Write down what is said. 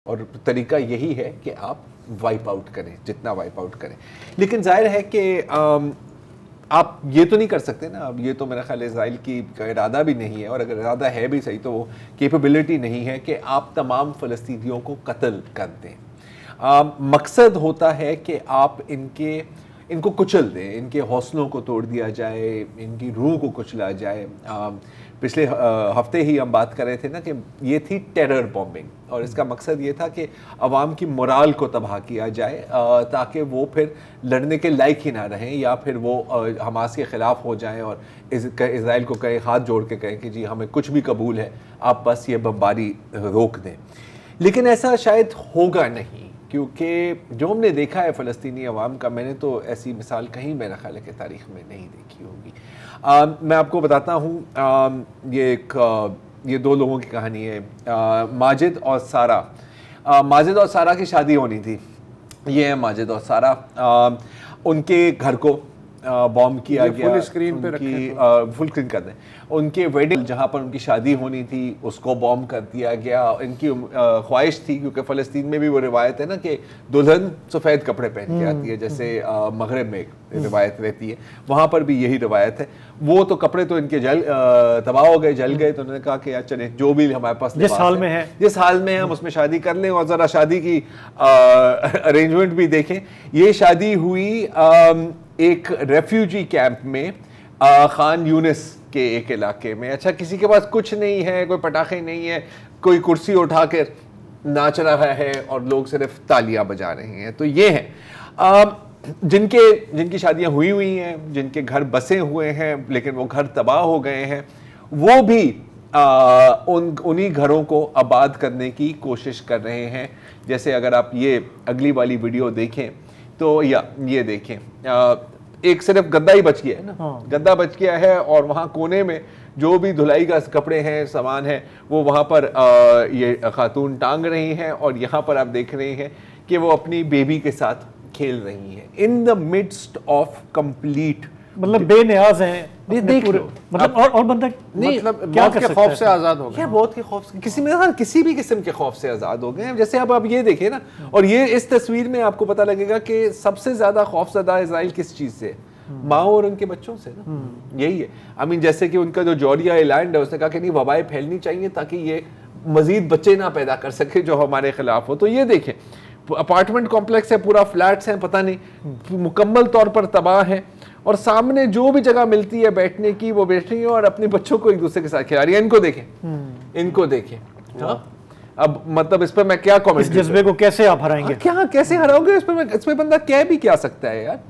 और तरीका यही है कि आप वाइप आउट करें, जितना वाइप आउट करें। लेकिन जाहिर है कि आप ये तो नहीं कर सकते ना, अब ये तो मेरा ख्याल इज़राइल की इरादा भी नहीं है, और अगर इरादा है भी सही तो वो कैपेबिलिटी नहीं है कि आप तमाम फ़लस्तीनियों को कत्ल कर दें। मकसद होता है कि आप इनको कुचल दें, इनके हौसलों को तोड़ दिया जाए, इनकी रूह को कुचला जाए। पिछले हफ्ते ही हम बात कर रहे थे ना कि ये थी टेरर बॉम्बिंग, और इसका मकसद ये था कि अवाम की मोराल को तबाह किया जाए ताकि वो फिर लड़ने के लायक ही ना रहें, या फिर वो हमास के ख़िलाफ़ हो जाएं और इज़राइल को कहें, हाथ जोड़ के कहें कि जी हमें कुछ भी कबूल है, आप बस ये बमबारी रोक दें। लेकिन ऐसा शायद होगा नहीं, क्योंकि जो हमने देखा है फ़लस्तीनी अवाम का, मैंने तो ऐसी मिसाल कहीं मेरा ख्याल है कि तारीख़ में नहीं देखी होगी। मैं आपको बताता हूँ, ये दो लोगों की कहानी है, माजिद और सारा। माजिद और सारा की शादी होनी थी। ये है माजिद और सारा। उनके घर को बॉम्ब किया गया। फुल स्क्रीन पे फुल स्क्रीन कर दें। उनके वेडिंग जहाँ पर उनकी शादी होनी थी उसको बॉम्ब कर दिया गया। इनकी ख्वाहिश थी, क्योंकि फ़लस्तीन में भी वो रिवायत है ना कि दुल्हन सफ़ेद कपड़े पहन के आती है, जैसे मगरब में एक रिवायत रहती है, वहाँ पर भी यही रिवायत है। वो तो कपड़े तो इनके तबाह हो गए, जल गए, तो उन्होंने कहा कि यार चले जो भी हमारे पास जिस हाल में है, जिस हाल में हम उसमें शादी कर लें, और ज़रा शादी की अरेंजमेंट भी देखें। ये शादी हुई एक रेफ्यूजी कैंप में, खान यूनिस के एक इलाके में। अच्छा, किसी के पास कुछ नहीं है, कोई पटाखे नहीं है, कोई कुर्सी उठा कर नाच रहा है और लोग सिर्फ तालियां बजा रहे हैं। तो ये हैं जिनकी शादियां हुई हैं, जिनके घर बसे हुए हैं, लेकिन वो घर तबाह हो गए हैं, वो भी उन्हीं घरों को आबाद करने की कोशिश कर रहे हैं। जैसे अगर आप ये अगली वाली वीडियो देखें तो, या ये देखें, एक सिर्फ गद्दा ही बच गया है ना, गद्दा बच गया है, और वहाँ कोने में जो भी धुलाई का कपड़े हैं, सामान है, वो वहाँ पर ये खातून टांग रही हैं, और यहाँ पर आप देख रहे हैं कि वो अपनी बेबी के साथ खेल रही हैं in the midst of complete, मतलब बेनियाज हैं। देख लो, मतलब और बंदा नहीं, मतलब मौत के खौफ से आज़ाद हो गए, मौत के खौफ से, किसी भी किस्म के खौफ से आज़ाद हो गए हैं। जैसे अब आप ये देखें ना, और ये इस तस्वीर में आपको पता लगेगा कि सबसे ज़्यादा खौफज़दा इज़राइल किस चीज़ से, माँ और उनके बच्चों से ना, यही है। आई मीन, जैसे कि उनका जो जॉर्जिया आइलैंड है, उसने कहा कि नहीं, वबाएं फैलनी चाहिए ताकि ये मजीद बच्चे ना पैदा कर सके जो हमारे खिलाफ हो। तो ये देखें, अपार्टमेंट कॉम्प्लेक्स है, पूरा फ्लैट्स हैं, पता नहीं मुकम्मल तौर पर तबाह है, और सामने जो भी जगह मिलती है बैठने की वो बैठ रही है और अपने बच्चों को एक दूसरे के साथ खिला रही है। इनको देखें, इनको देखें। अब मतलब इस पर मैं क्या कमेंट, इस जज्बे को कैसे आप हराएंगे? क्या कैसे हराओगे? इस पर बंदा कह भी क्या सकता है यार।